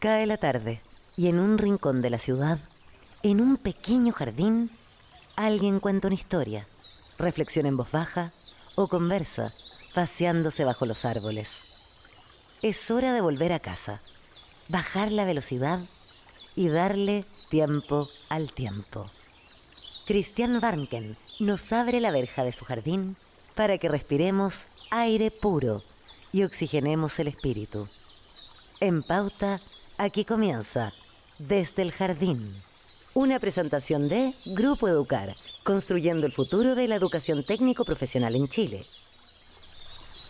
Cae la tarde y en un rincón de la ciudad, en un pequeño jardín, alguien cuenta una historia, reflexiona en voz baja o conversa, paseándose bajo los árboles. Es hora de volver a casa, bajar la velocidad y darle tiempo al tiempo. Christian Warnken nos abre la verja de su jardín para que respiremos aire puro y oxigenemos el espíritu. En Pauta, aquí comienza Desde el Jardín. Una presentación de Grupo Educar, construyendo el futuro de la educación técnico-profesional en Chile.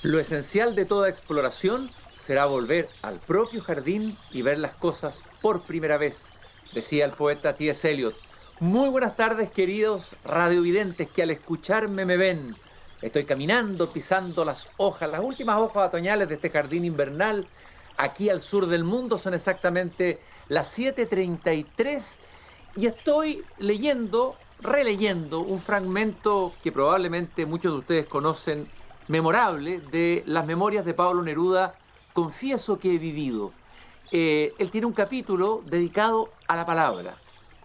Lo esencial de toda exploración será volver al propio jardín y ver las cosas por primera vez, decía el poeta T.S. Eliot. Muy buenas tardes, queridos radiovidentes que al escucharme me ven. Estoy caminando, pisando las hojas, las últimas hojas otoñales de este jardín invernal. Aquí al sur del mundo son exactamente las 7:33 y estoy releyendo un fragmento que probablemente muchos de ustedes conocen, memorable, de las memorias de Pablo Neruda, Confieso que he vivido. Él tiene un capítulo dedicado a la palabra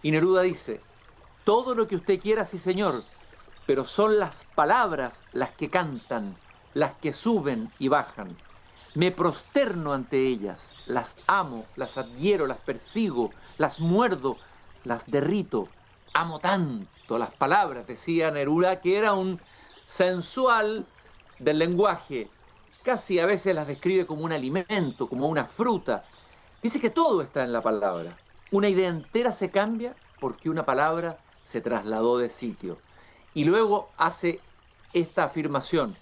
y Neruda dice: todo lo que usted quiera, sí señor, pero son las palabras las que cantan, las que suben y bajan. Me prosterno ante ellas, las amo, las adhiero, las persigo, las muerdo, las derrito. Amo tanto las palabras, decía Neruda, que era un sensual del lenguaje. Casi a veces las describe como un alimento, como una fruta. Dice que todo está en la palabra. Una idea entera se cambia porque una palabra se trasladó de sitio. Y luego hace esta afirmación: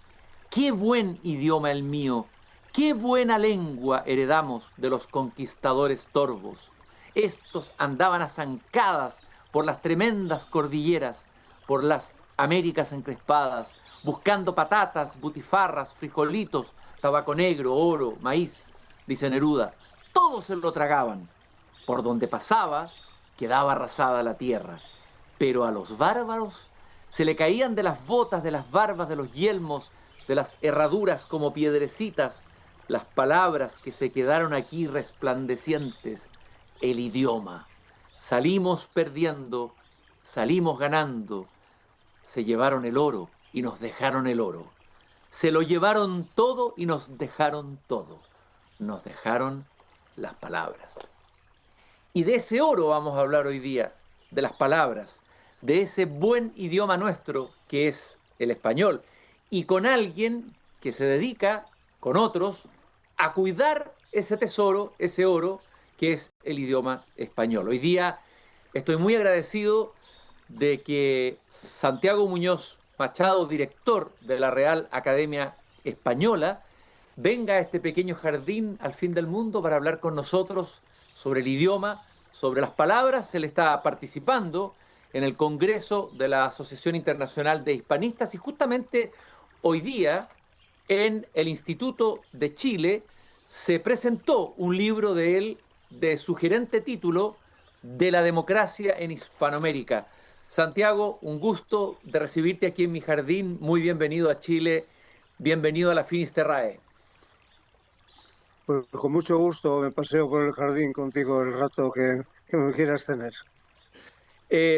qué buen idioma el mío, qué buena lengua heredamos de los conquistadores torvos. Estos andaban a zancadas por las tremendas cordilleras, por las Américas encrespadas, buscando patatas, butifarras, frijolitos, tabaco negro, oro, maíz, dice Neruda. Todos se lo tragaban. Por donde pasaba, quedaba arrasada la tierra. Pero a los bárbaros se le caían de las botas, de las barbas, de los yelmos, de las herraduras como piedrecitas, las palabras que se quedaron aquí resplandecientes, el idioma. Salimos perdiendo, salimos ganando, se llevaron el oro y nos dejaron el oro. Se lo llevaron todo y nos dejaron todo. Nos dejaron las palabras. Y de ese oro vamos a hablar hoy día, de las palabras, de ese buen idioma nuestro que es el español, y con alguien que se dedica, con otros, a cuidar ese tesoro, ese oro, que es el idioma español. Hoy día estoy muy agradecido de que Santiago Muñoz Machado, director de la Real Academia Española, venga a este pequeño jardín al fin del mundo para hablar con nosotros sobre el idioma, sobre las palabras. Él está participando en el Congreso de la Asociación Internacional de Hispanistas y justamente hoy día en el Instituto de Chile se presentó un libro de él de sugerente título De la democracia en Hispanoamérica. Santiago, un gusto de recibirte aquí en mi jardín. Muy bienvenido a Chile, bienvenido a la Finisterrae. Pues con mucho gusto me paseo por el jardín contigo el rato que me quieras tener.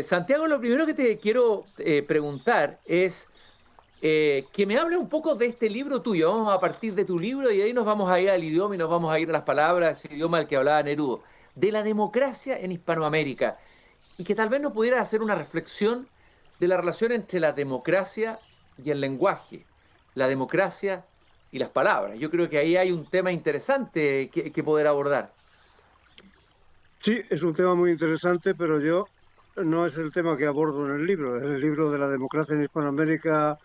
Santiago, lo primero que te quiero preguntar es que me hable un poco de este libro tuyo. Vamos a partir de tu libro y de ahí nos vamos a ir al idioma y nos vamos a ir a las palabras, ese idioma al que hablaba Neruda, de la democracia en Hispanoamérica. Y que tal vez nos pudiera hacer una reflexión de la relación entre la democracia y el lenguaje, la democracia y las palabras. Yo creo que ahí hay un tema interesante que poder abordar. Sí, es un tema muy interesante, pero no es el tema que abordo en el libro. El libro de la democracia en Hispanoamérica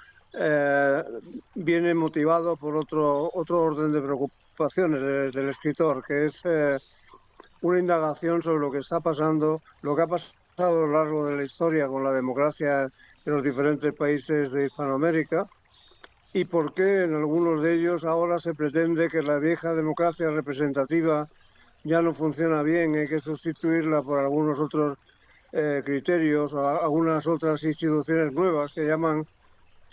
viene motivado por otro orden de preocupaciones del escritor, que es una indagación sobre lo que está pasando, lo que ha pasado a lo largo de la historia con la democracia en los diferentes países de Hispanoamérica y por qué en algunos de ellos ahora se pretende que la vieja democracia representativa ya no funciona bien, hay que sustituirla por algunos otros criterios o algunas otras instituciones nuevas que llaman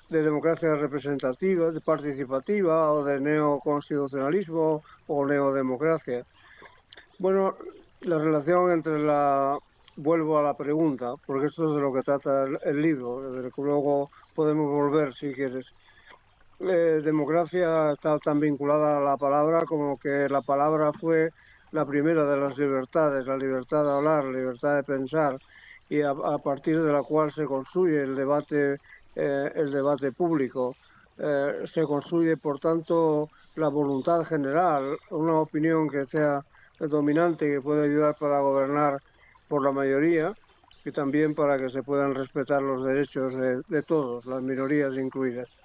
de democracia representativa, de participativa o de neoconstitucionalismo o neodemocracia. Bueno, la relación entre la... Vuelvo a la pregunta, porque esto es de lo que trata el libro, del que luego podemos volver si quieres. Democracia está tan vinculada a la palabra como que la palabra fue la primera de las libertades, la libertad de hablar, la libertad de pensar, y a partir de la cual se construye el debate público. Se construye, por tanto, la voluntad general, una opinión que sea dominante, que puede ayudar para gobernar por la mayoría y también para que se puedan respetar los derechos de todos, las minorías incluidas.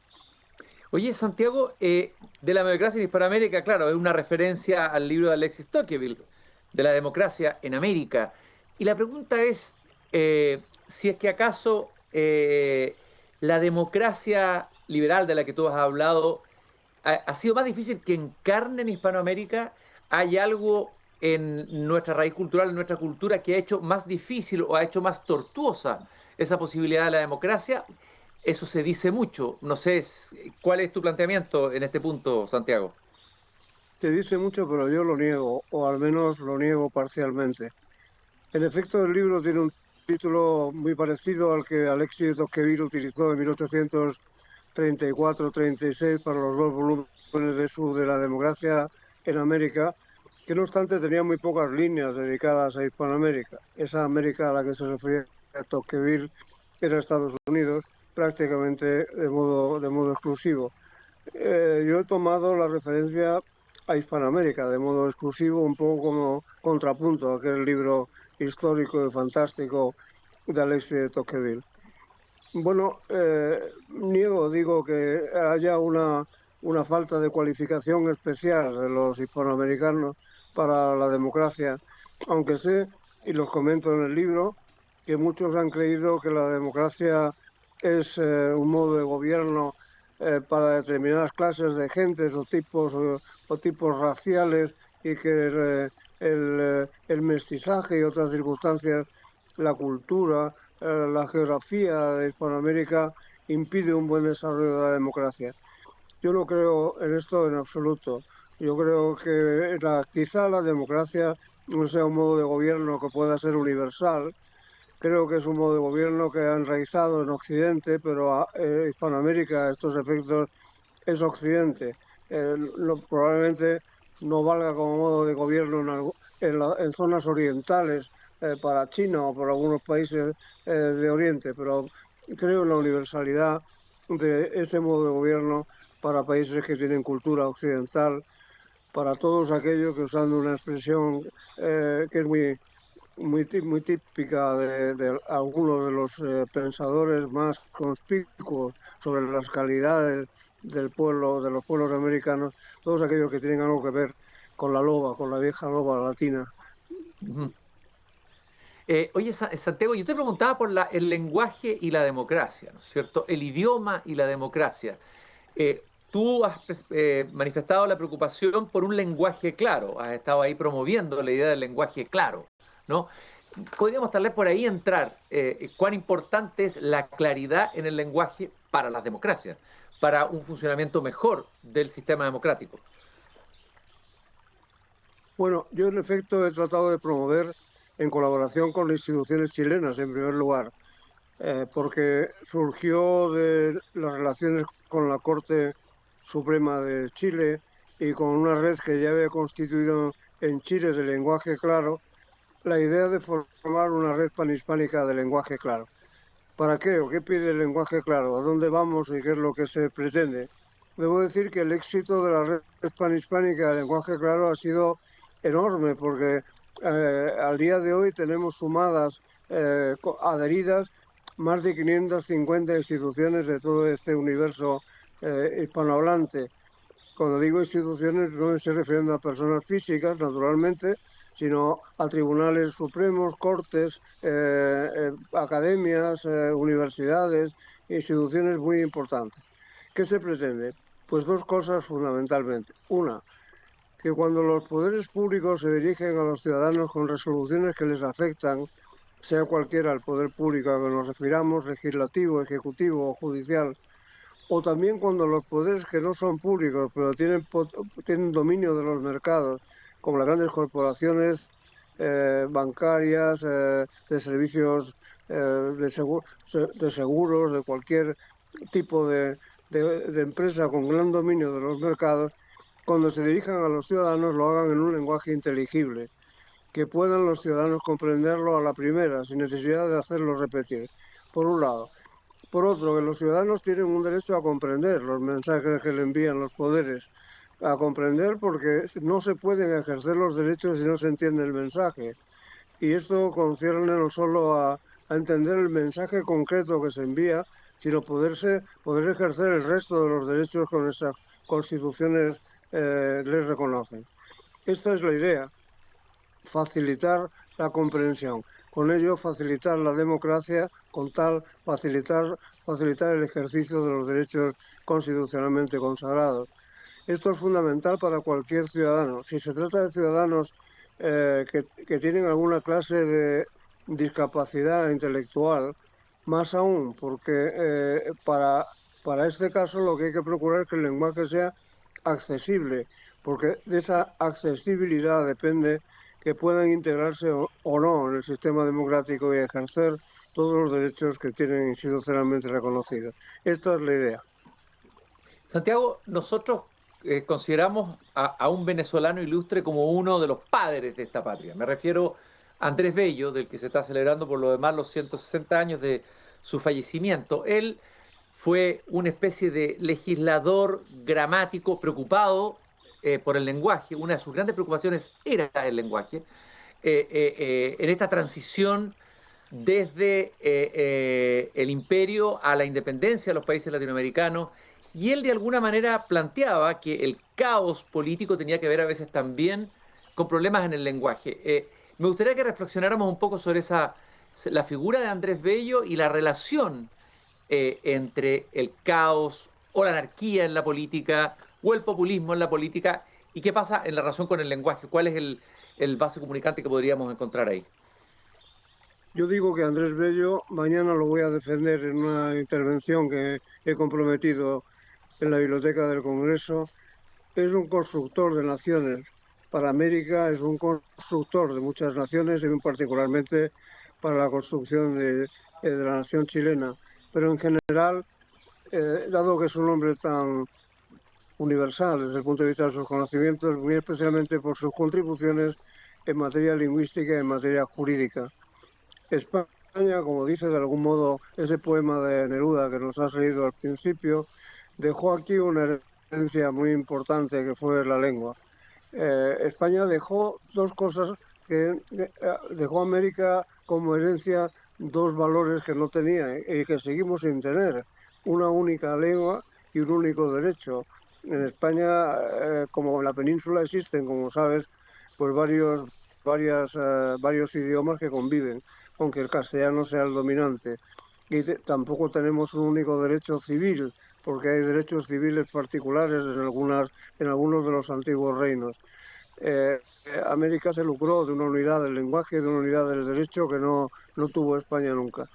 Oye, Santiago, de la democracia en Hispanoamérica, claro, es una referencia al libro de Alexis Tocqueville, de la democracia en América. Y la pregunta es, si es que acaso la democracia liberal de la que tú has hablado ha sido más difícil que encarne en Hispanoamérica. ¿Hay algo en nuestra raíz cultural, en nuestra cultura, que ha hecho más difícil o ha hecho más tortuosa esa posibilidad de la democracia? Eso se dice mucho. No sé cuál es tu planteamiento en este punto, Santiago. Te dice mucho, pero yo lo niego, o al menos lo niego parcialmente. En efecto, el libro tiene un título muy parecido al que Alexis de Tocqueville utilizó en 1834-36 para los dos volúmenes de la democracia en América, que no obstante tenía muy pocas líneas dedicadas a Hispanoamérica. Esa América a la que se refería Tocqueville era Estados Unidos, prácticamente de modo exclusivo. Yo he tomado la referencia a Hispanoamérica de modo exclusivo, un poco como contrapunto a aquel libro histórico y fantástico de Alexis de Tocqueville. Bueno, digo que haya una falta de cualificación especial de los hispanoamericanos para la democracia, aunque sé, y los comento en el libro, que muchos han creído que la democracia es un modo de gobierno para determinadas clases de gentes o tipos raciales y que el mestizaje y otras circunstancias, la cultura, la geografía de Hispanoamérica impide un buen desarrollo de la democracia. Yo no creo en esto en absoluto. Yo creo que quizá la democracia no sea un modo de gobierno que pueda ser universal. Creo que es un modo de gobierno que ha enraizado en Occidente, pero Hispanoamérica, estos efectos, es Occidente. Probablemente no valga como modo de gobierno en zonas orientales para China o por algunos países de Oriente, pero creo en la universalidad de este modo de gobierno para países que tienen cultura occidental, para todos aquellos que, usando una expresión que es muy típica de algunos de los pensadores más conspicuos sobre las calidades del pueblo, de los pueblos americanos, todos aquellos que tienen algo que ver con la loba, con la vieja loba latina. Ujú. Oye, Santiago, yo te preguntaba por el lenguaje y la democracia, ¿no es cierto? El idioma y la democracia. Tú has manifestado la preocupación por un lenguaje claro, has estado ahí promoviendo la idea del lenguaje claro, ¿no? Podríamos tal vez por ahí entrar, cuán importante es la claridad en el lenguaje para las democracias, para un funcionamiento mejor del sistema democrático. Bueno, yo en efecto he tratado de promover en colaboración con las instituciones chilenas, en primer lugar, porque surgió de las relaciones con la Corte Suprema de Chile y con una red que ya había constituido en Chile de lenguaje claro, la idea de formar una red panhispánica de lenguaje claro. ¿Para qué o qué pide el lenguaje claro? ¿A dónde vamos y qué es lo que se pretende? Debo decir que el éxito de la red panhispánica de lenguaje claro ha sido enorme porque al día de hoy tenemos sumadas, adheridas, más de 550 instituciones de todo este universo hispanohablante. Cuando digo instituciones no me estoy refiriendo a personas físicas, naturalmente, sino a tribunales supremos, cortes, academias, universidades, instituciones muy importantes. ¿Qué se pretende? Pues dos cosas fundamentalmente. Una, que cuando los poderes públicos se dirigen a los ciudadanos con resoluciones que les afectan, sea cualquiera el poder público a que nos refiramos, legislativo, ejecutivo o judicial, o también cuando los poderes que no son públicos, pero tienen dominio de los mercados, como las grandes corporaciones, bancarias, de servicios de seguros, de cualquier tipo de empresa con gran dominio de los mercados, cuando se dirijan a los ciudadanos lo hagan en un lenguaje inteligible, que puedan los ciudadanos comprenderlo a la primera, sin necesidad de hacerlo repetir, por un lado. Por otro, que los ciudadanos tienen un derecho a comprender los mensajes que le envían los poderes, a comprender porque no se pueden ejercer los derechos si no se entiende el mensaje. Y esto concierne no solo a entender el mensaje concreto que se envía, sino poder ejercer el resto de los derechos que nuestras constituciones les reconocen. Esta es la idea, facilitar la comprensión. Con ello facilitar la democracia, con tal facilitar el ejercicio de los derechos constitucionalmente consagrados. Esto es fundamental para cualquier ciudadano. Si se trata de ciudadanos que tienen alguna clase de discapacidad intelectual, más aún, porque para este caso lo que hay que procurar es que el lenguaje sea accesible, porque de esa accesibilidad depende que puedan integrarse o no en el sistema democrático y ejercer todos los derechos que tienen institucionalmente reconocidos. Esta es la idea. Santiago, nosotros consideramos a un venezolano ilustre como uno de los padres de esta patria. Me refiero a Andrés Bello, del que se está celebrando por lo demás los 160 años de su fallecimiento. Él fue una especie de legislador gramático preocupado por el lenguaje. Una de sus grandes preocupaciones era el lenguaje. En esta transición desde el imperio a la independencia de los países latinoamericanos, y él de alguna manera planteaba que el caos político tenía que ver a veces también con problemas en el lenguaje. Me gustaría que reflexionáramos un poco sobre la figura de Andrés Bello y la relación entre el caos o la anarquía en la política o el populismo en la política, y qué pasa en la relación con el lenguaje. ¿Cuál es el base comunicante que podríamos encontrar ahí? Yo digo que Andrés Bello, mañana lo voy a defender en una intervención que he comprometido en la Biblioteca del Congreso, es un constructor de naciones. Para América es un constructor de muchas naciones y muy particularmente para la construcción de la nación chilena. Pero en general, dado que es un hombre tan universal desde el punto de vista de sus conocimientos, muy especialmente por sus contribuciones en materia lingüística y en materia jurídica. España, como dice de algún modo ese poema de Neruda que nos has leído al principio, dejó aquí una herencia muy importante que fue la lengua. España dejó dos cosas dejó a América como herencia, dos valores que no tenía y que seguimos sin tener: una única lengua y un único derecho. En España, como en la península, existen, como sabes, pues varios idiomas que conviven, aunque el castellano sea el dominante. Y tampoco tenemos un único derecho civil, porque hay derechos civiles particulares en algunos de los antiguos reinos. América se lucró de una unidad del lenguaje y de una unidad del derecho que no tuvo España nunca.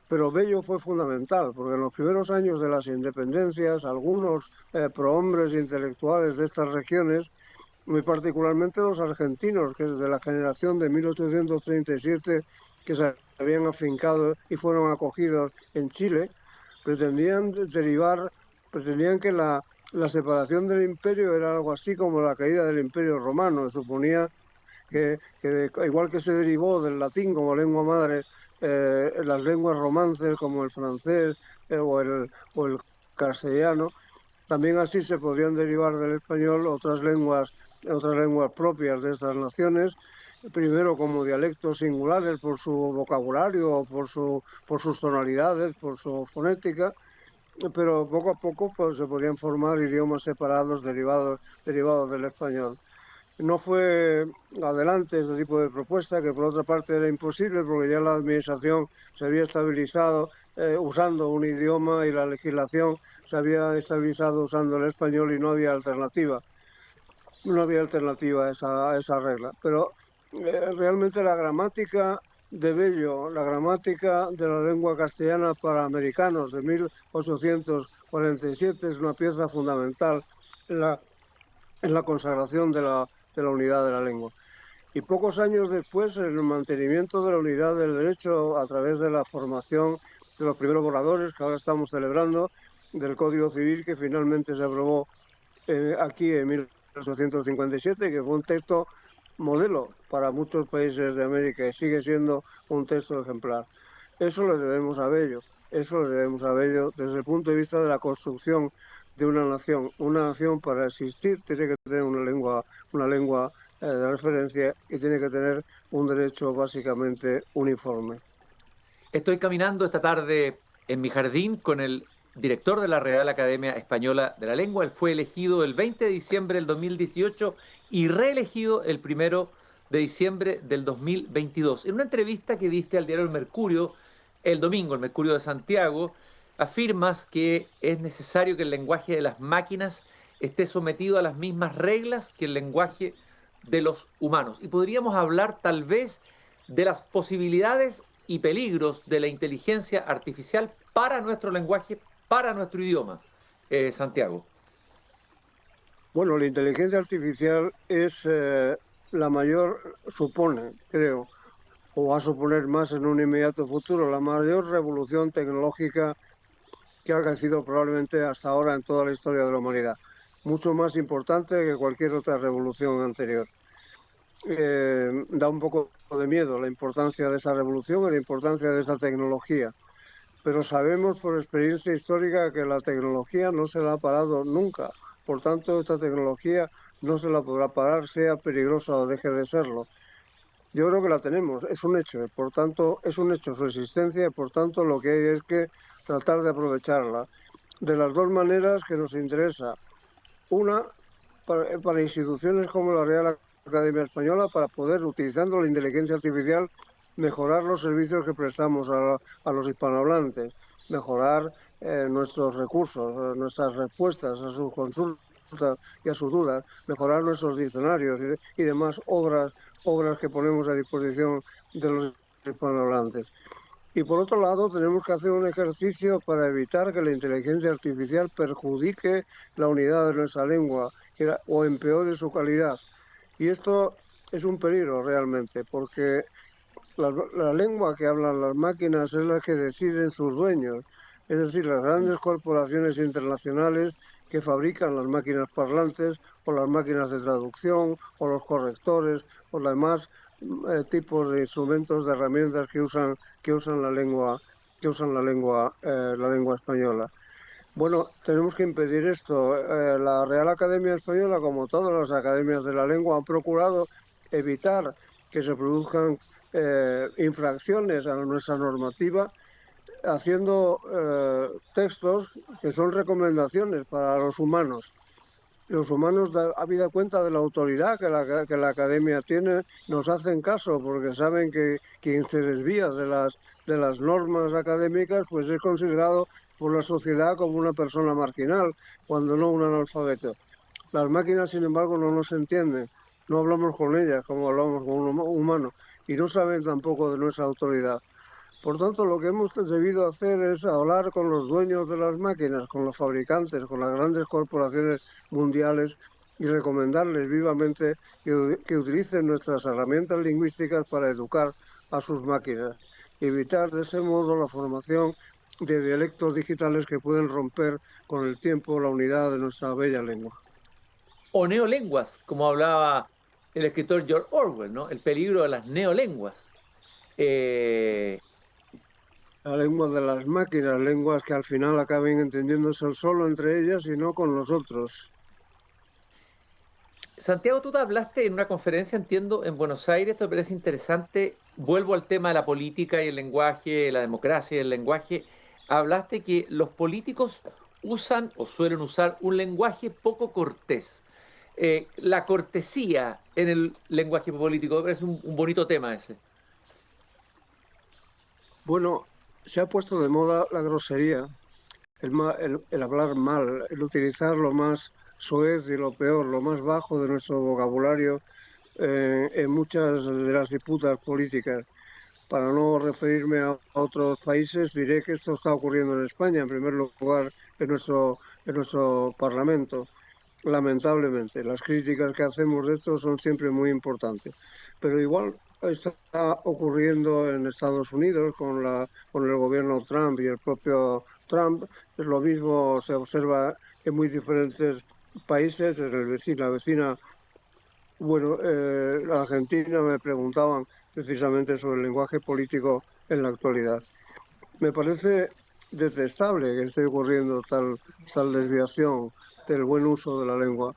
Pero Bello fue fundamental, porque en los primeros años de las independencias, algunos prohombres intelectuales de estas regiones, muy particularmente los argentinos, que es de la generación de 1837, que se habían afincado y fueron acogidos en Chile, pretendían que la separación del imperio era algo así como la caída del imperio romano. Suponía que igual que se derivó del latín como lengua madre, las lenguas romances como el francés o el castellano, también así se podrían derivar del español otras lenguas propias de estas naciones, primero como dialectos singulares por su vocabulario, por sus tonalidades, por su fonética, pero poco a poco pues, se podían formar idiomas separados derivados del español. No fue adelante este tipo de propuesta, que por otra parte era imposible porque ya la administración se había estabilizado usando un idioma y la legislación se había estabilizado usando el español y no había alternativa. No había alternativa a esa regla. Pero realmente la gramática de Bello, la gramática de la lengua castellana para americanos de 1847 es una pieza fundamental en la consagración de la unidad de la lengua. Y pocos años después, el mantenimiento de la unidad del derecho a través de la formación de los primeros borradores que ahora estamos celebrando, del Código Civil que finalmente se aprobó aquí en 1857, que fue un texto modelo para muchos países de América y sigue siendo un texto ejemplar. Eso le debemos a Bello, eso le debemos a Bello desde el punto de vista de la construcción de una nación. Una nación para existir tiene que tener una lengua de referencia y tiene que tener un derecho básicamente uniforme. Estoy caminando esta tarde en mi jardín con el director de la Real Academia Española de la Lengua. Él fue elegido el 20 de diciembre del 2018 y reelegido el 1 de diciembre del 2022. En una entrevista que diste al diario El Mercurio el domingo, el Mercurio de Santiago, afirmas que es necesario que el lenguaje de las máquinas esté sometido a las mismas reglas que el lenguaje de los humanos. Y podríamos hablar tal vez de las posibilidades y peligros de la inteligencia artificial para nuestro lenguaje, para nuestro idioma, Santiago. Bueno, la inteligencia artificial es la mayor, supone, creo, o va a suponer más en un inmediato futuro, la mayor revolución tecnológica que ha crecido probablemente hasta ahora en toda la historia de la humanidad. Mucho más importante que cualquier otra revolución anterior. Da un poco de miedo la importancia de esa revolución y la importancia de esa tecnología. Pero sabemos por experiencia histórica que la tecnología no se la ha parado nunca. Por tanto, esta tecnología no se la podrá parar, sea peligrosa o deje de serlo. Yo creo que la tenemos, es un hecho, por tanto, es un hecho su existencia y por tanto lo que hay es que tratar de aprovecharla de las dos maneras que nos interesa. Una, para instituciones como la Real Academia Española, para poder, utilizando la inteligencia artificial, mejorar los servicios que prestamos a los hispanohablantes, mejorar nuestros recursos, nuestras respuestas a sus consultas y a sus dudas, mejorar nuestros diccionarios y demás obras que ponemos a disposición de los hispanohablantes. Y por otro lado, tenemos que hacer un ejercicio para evitar que la inteligencia artificial perjudique la unidad de nuestra lengua o empeore su calidad. Y esto es un peligro realmente, porque la lengua que hablan las máquinas es la que deciden sus dueños, es decir, las grandes corporaciones internacionales que fabrican las máquinas parlantes o las máquinas de traducción o los correctores o los demás tipos de instrumentos, de herramientas que usan la lengua española. Bueno, tenemos que impedir esto. La Real Academia Española, como todas las academias de la lengua, han procurado evitar que se produzcan infracciones a nuestra normativa, haciendo textos que son recomendaciones para los humanos. Los humanos, habida cuenta de la autoridad que la academia tiene, nos hacen caso porque saben que quien se desvía de las normas académicas pues es considerado por la sociedad como una persona marginal, cuando no un analfabeto. Las máquinas, sin embargo, no nos entienden, no hablamos con ellas como hablamos con un humano y no saben tampoco de nuestra autoridad. Por tanto, lo que hemos debido hacer es hablar con los dueños de las máquinas, con los fabricantes, con las grandes corporaciones mundiales y recomendarles vivamente que utilicen nuestras herramientas lingüísticas para educar a sus máquinas. Evitar de ese modo la formación de dialectos digitales que pueden romper con el tiempo la unidad de nuestra bella lengua. O neolenguas, como hablaba el escritor George Orwell, ¿no? El peligro de las neolenguas. La lengua de las máquinas, lenguas que al final acaben entendiéndose solo entre ellas y no con nosotros. Santiago, tú te hablaste en una conferencia, entiendo, en Buenos Aires, esto me parece interesante. Vuelvo al tema de la política y el lenguaje, la democracia y el lenguaje. Hablaste que los políticos usan o suelen usar un lenguaje poco cortés. La cortesía en el lenguaje político, me parece un bonito tema ese. Bueno, se ha puesto de moda la grosería, el hablar mal, el utilizar lo más soez y lo peor, lo más bajo de nuestro vocabulario en muchas de las disputas políticas. Para no referirme a otros países, diré que esto está ocurriendo en España, en primer lugar en nuestro Parlamento. lamentablemente. Las críticas que hacemos de esto son siempre muy importantes. Pero igual está ocurriendo en Estados Unidos con el gobierno Trump y el propio Trump. Es lo mismo se observa en muy diferentes países. En la vecina, bueno, la Argentina me preguntaban precisamente sobre el lenguaje político en la actualidad. Me parece detestable que esté ocurriendo tal desviación del buen uso de la lengua.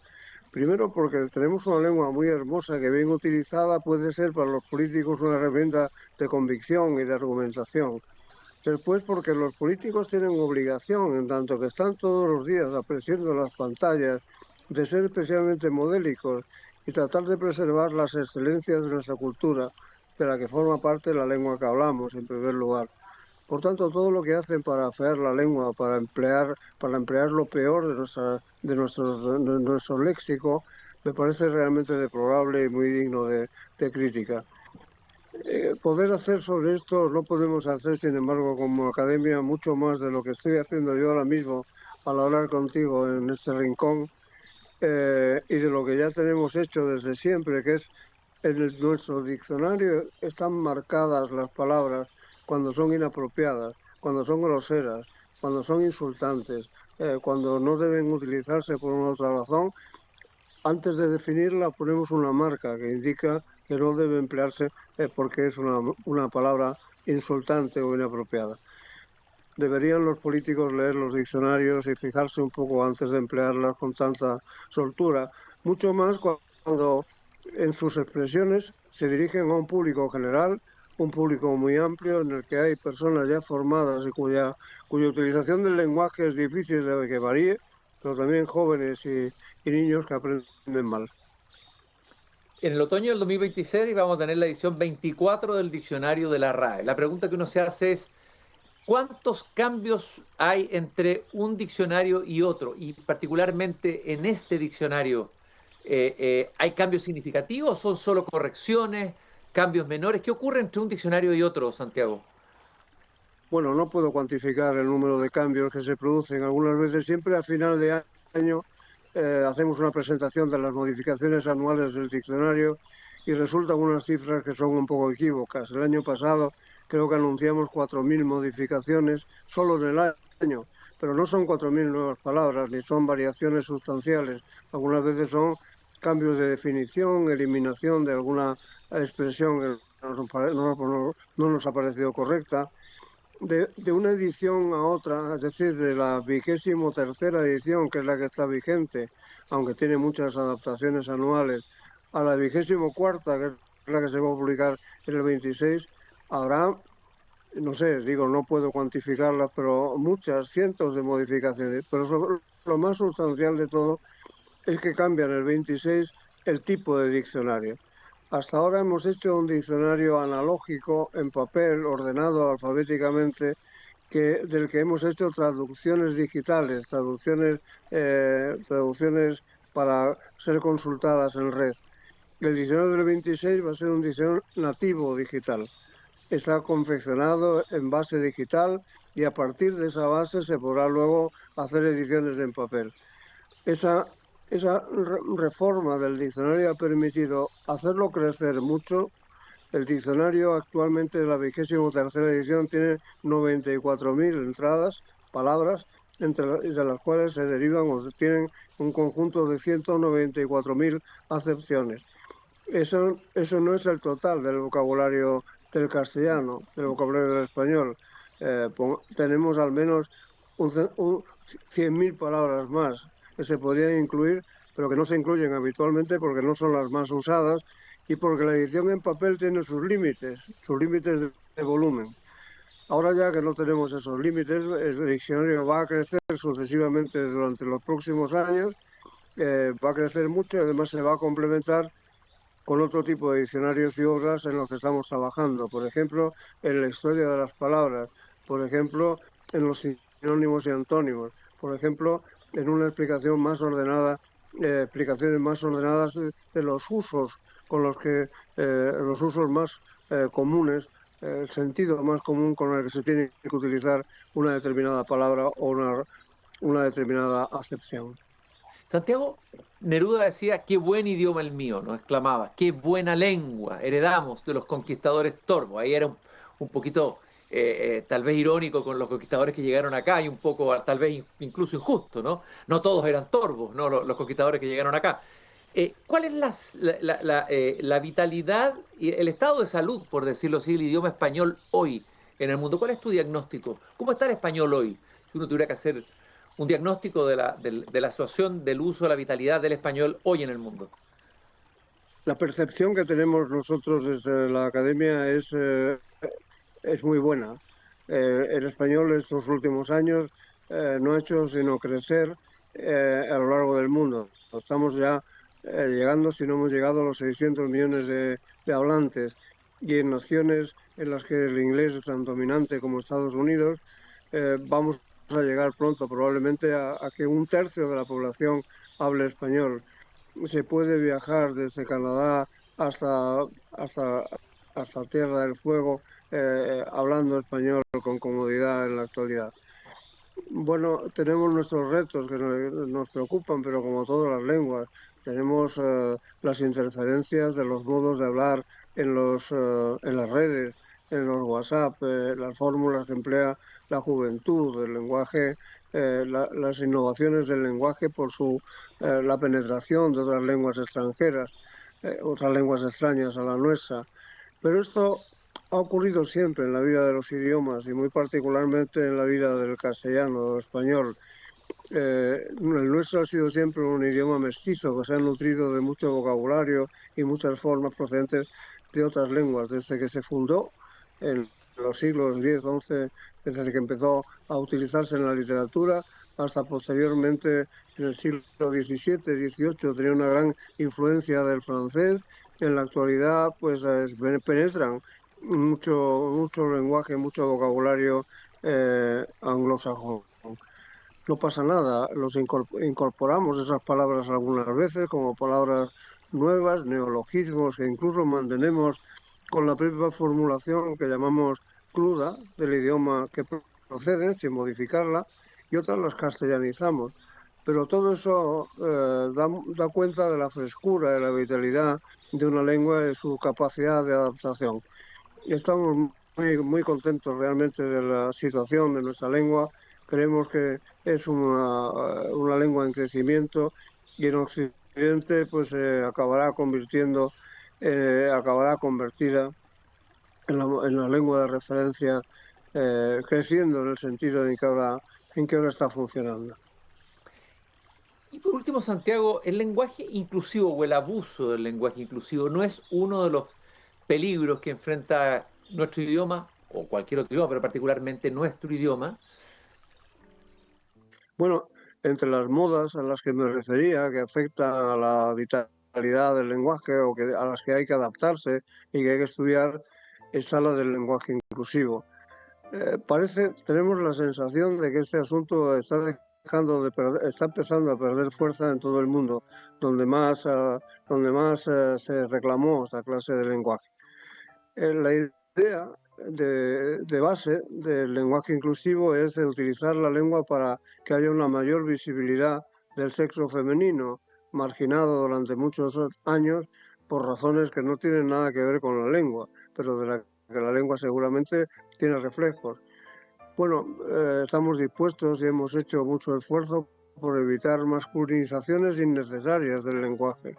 Primero porque tenemos una lengua muy hermosa que bien utilizada puede ser para los políticos una herramienta de convicción y de argumentación. Después porque los políticos tienen obligación, en tanto que están todos los días apreciando las pantallas, de ser especialmente modélicos y tratar de preservar las excelencias de nuestra cultura, de la que forma parte la lengua que hablamos, en primer lugar. Por tanto, todo lo que hacen para afear la lengua, para emplear lo peor de nuestro léxico, me parece realmente deplorable y muy digno de crítica. Poder hacer sobre esto no podemos hacer, sin embargo, como academia, mucho más de lo que estoy haciendo yo ahora mismo al hablar contigo en este rincón, y de lo que ya tenemos hecho desde siempre, que es nuestro diccionario están marcadas las palabras cuando son inapropiadas, cuando son groseras, cuando son insultantes, cuando no deben utilizarse por una otra razón. Antes de definirla ponemos una marca que indica que no debe emplearse porque es una palabra insultante o inapropiada. Deberían los políticos leer los diccionarios y fijarse un poco antes de emplearlas con tanta soltura, mucho más cuando en sus expresiones se dirigen a un público general, un público muy amplio en el que hay personas ya formadas y cuya utilización del lenguaje es difícil de que varíe, pero también jóvenes y niños que aprenden mal. En el otoño del 2026 vamos a tener la edición 24 del diccionario de la RAE. La pregunta que uno se hace es, ¿cuántos cambios hay entre un diccionario y otro? Y particularmente en este diccionario, ¿hay cambios significativos? ¿Son solo correcciones, cambios menores? ¿Qué ocurre entre un diccionario y otro, Santiago? Bueno, no puedo cuantificar el número de cambios que se producen. Algunas veces siempre a final de año hacemos una presentación de las modificaciones anuales del diccionario y resultan unas cifras que son un poco equívocas. El año pasado creo que anunciamos 4.000 modificaciones solo en el año, pero no son 4.000 nuevas palabras ni son variaciones sustanciales. Algunas veces son cambios de definición, eliminación de alguna expresión que no nos ha parecido correcta. De una edición a otra, es decir, de la 23ª edición, que es la que está vigente, aunque tiene muchas adaptaciones anuales, a la 24ª, que es la que se va a publicar en el 26, habrá, no sé, digo, no puedo cuantificarlas, pero muchas, cientos de modificaciones. Pero lo más sustancial de todo es que cambia en el 26 el tipo de diccionario. Hasta ahora hemos hecho un diccionario analógico en papel, ordenado alfabéticamente, del que hemos hecho traducciones digitales, traducciones para ser consultadas en red. El diccionario del 26 va a ser un diccionario nativo digital. Está confeccionado en base digital y a partir de esa base se podrá luego hacer ediciones en papel. Esa reforma del diccionario ha permitido hacerlo crecer mucho. El diccionario actualmente de la 23ª edición tiene 94.000 entradas, palabras, de las cuales se derivan o tienen un conjunto de 194.000 acepciones. Eso no es el total del vocabulario del castellano, del vocabulario del español. Tenemos al menos 100.000 palabras más que se podrían incluir, pero que no se incluyen habitualmente porque no son las más usadas y porque la edición en papel tiene sus límites de volumen. Ahora ya que no tenemos esos límites, el diccionario va a crecer sucesivamente durante los próximos años, va a crecer mucho y además se va a complementar con otro tipo de diccionarios y obras en los que estamos trabajando. Por ejemplo, en la historia de las palabras, por ejemplo, en los sinónimos y antónimos, por ejemplo, en una explicación más ordenada, explicaciones más ordenadas de los usos con los usos más comunes, el sentido más común con el que se tiene que utilizar una determinada palabra o una determinada acepción. Santiago, Neruda decía, qué buen idioma el mío, nos exclamaba, qué buena lengua, heredamos de los conquistadores torbos. Ahí era un poquito, tal vez irónico con los conquistadores que llegaron acá y un poco, tal vez incluso injusto, ¿no? No todos eran torbos, ¿no? Los conquistadores que llegaron acá. ¿Cuál es la vitalidad y el estado de salud, por decirlo así, del idioma español hoy en el mundo? ¿Cuál es tu diagnóstico? ¿Cómo está el español hoy? Si uno tuviera que hacer un diagnóstico de la situación del uso de la vitalidad del español hoy en el mundo. La percepción que tenemos nosotros desde la academia es muy buena. El español estos últimos años no ha hecho sino crecer a lo largo del mundo. Estamos ya llegando, si no hemos llegado, a los 600 millones de hablantes, y en naciones en las que el inglés es tan dominante como Estados Unidos, vamos a llegar pronto probablemente a que un tercio de la población hable español. Se puede viajar desde Canadá hasta, hasta, hasta Tierra del Fuego hablando español con comodidad en la actualidad. Bueno, tenemos nuestros retos que nos preocupan, pero como todas las lenguas, tenemos las interferencias de los modos de hablar en las redes, en los WhatsApp, las fórmulas que emplea la juventud, el lenguaje, las innovaciones del lenguaje por la penetración de otras lenguas extranjeras, otras lenguas extrañas a la nuestra. Pero esto ha ocurrido siempre en la vida de los idiomas y muy particularmente en la vida del castellano o español. El nuestro ha sido siempre un idioma mestizo que se ha nutrido de mucho vocabulario y muchas formas procedentes de otras lenguas. Desde que se fundó en los siglos X, XI, desde que empezó a utilizarse en la literatura, hasta posteriormente en el siglo XVII, XVIII, tenía una gran influencia del francés. En la actualidad, pues penetran mucho lenguaje, mucho vocabulario anglosajón. No pasa nada, incorporamos esas palabras algunas veces como palabras nuevas, neologismos que incluso mantenemos con la propia formulación que llamamos cruda del idioma que proceden, sin modificarla, y otras las castellanizamos. Pero todo eso da cuenta de la frescura y la vitalidad de una lengua y su capacidad de adaptación. Y estamos muy contentos realmente de la situación de nuestra lengua. Creemos que es una lengua en crecimiento y en Occidente pues acabará convertida en la lengua de referencia, creciendo en el sentido en que ahora está funcionando. Y por último, Santiago, el lenguaje inclusivo o el abuso del lenguaje inclusivo no es uno de los peligros que enfrenta nuestro idioma o cualquier otro idioma, pero particularmente nuestro idioma. Bueno, entre las modas a las que me refería, que afectan a la vitalidad del lenguaje o a las que hay que adaptarse y que hay que estudiar, está la del lenguaje inclusivo. Tenemos la sensación de que este asunto está empezando a perder fuerza en todo el mundo, donde más se reclamó esta clase de lenguaje. La idea de base del lenguaje inclusivo es de utilizar la lengua para que haya una mayor visibilidad del sexo femenino, marginado durante muchos años por razones que no tienen nada que ver con la lengua, pero de la que la lengua seguramente tiene reflejos. Bueno, estamos dispuestos y hemos hecho mucho esfuerzo por evitar masculinizaciones innecesarias del lenguaje.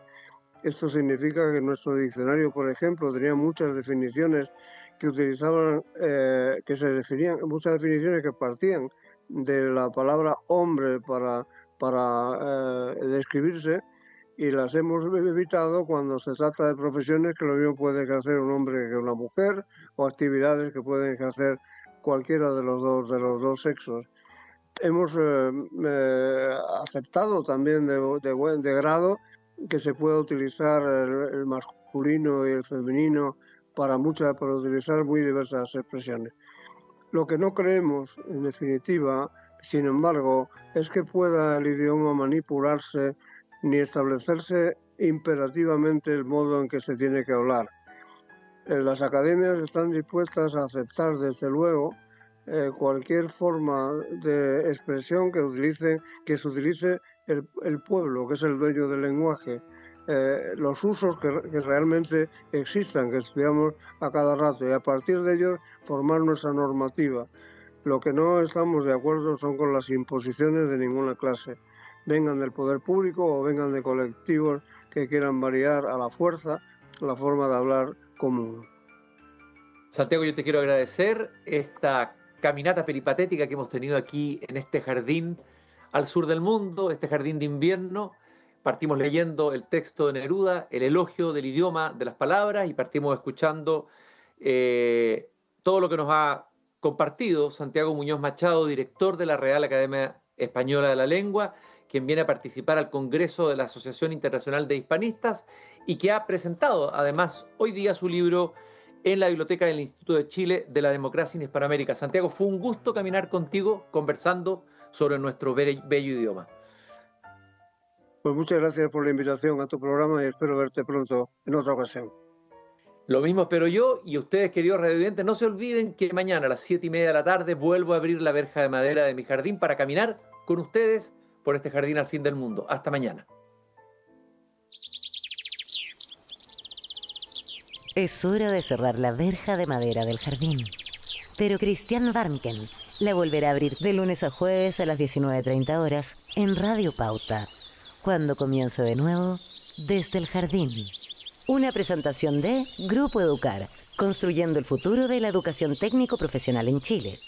Esto significa que nuestro diccionario, por ejemplo, tenía muchas definiciones muchas definiciones que partían de la palabra hombre para describirse, y las hemos evitado cuando se trata de profesiones que lo mismo puede ejercer un hombre que una mujer, o actividades que pueden ejercer cualquiera de los dos sexos. Hemos aceptado también de grado que se pueda utilizar el masculino y el femenino para utilizar muy diversas expresiones. Lo que no creemos, en definitiva, sin embargo, es que pueda el idioma manipularse ni establecerse imperativamente el modo en que se tiene que hablar. Las academias están dispuestas a aceptar, desde luego, cualquier forma de expresión que se utilice el pueblo, que es el dueño del lenguaje. Los usos que realmente existan, que estudiamos a cada rato, y a partir de ellos formar nuestra normativa. Lo que no estamos de acuerdo son con las imposiciones de ninguna clase, vengan del poder público o vengan de colectivos que quieran variar a la fuerza la forma de hablar común. Santiago, yo te quiero agradecer esta caminata peripatética que hemos tenido aquí en este jardín al sur del mundo, este jardín de invierno. Partimos leyendo el texto de Neruda, el elogio del idioma, de las palabras, y partimos escuchando todo lo que nos ha compartido Santiago Muñoz Machado, director de la Real Academia Española de la Lengua, quien viene a participar al Congreso de la Asociación Internacional de Hispanistas y que ha presentado además hoy día su libro en la Biblioteca del Instituto de Chile de la Democracia en Hispanoamérica. Santiago, fue un gusto caminar contigo conversando sobre nuestro bello idioma. Pues muchas gracias por la invitación a tu programa y espero verte pronto en otra ocasión. Lo mismo espero yo, y ustedes, queridos radiovidentes, no se olviden que mañana a las 7:30 de la tarde vuelvo a abrir la verja de madera de mi jardín para caminar con ustedes por este jardín al fin del mundo. Hasta mañana. Es hora de cerrar la verja de madera del jardín. Pero Christian Warnken la volverá a abrir de lunes a jueves a las 19:30 horas en Radio Pauta, cuando comience de nuevo Desde el Jardín. Una presentación de Grupo Educar, construyendo el futuro de la educación técnico-profesional en Chile.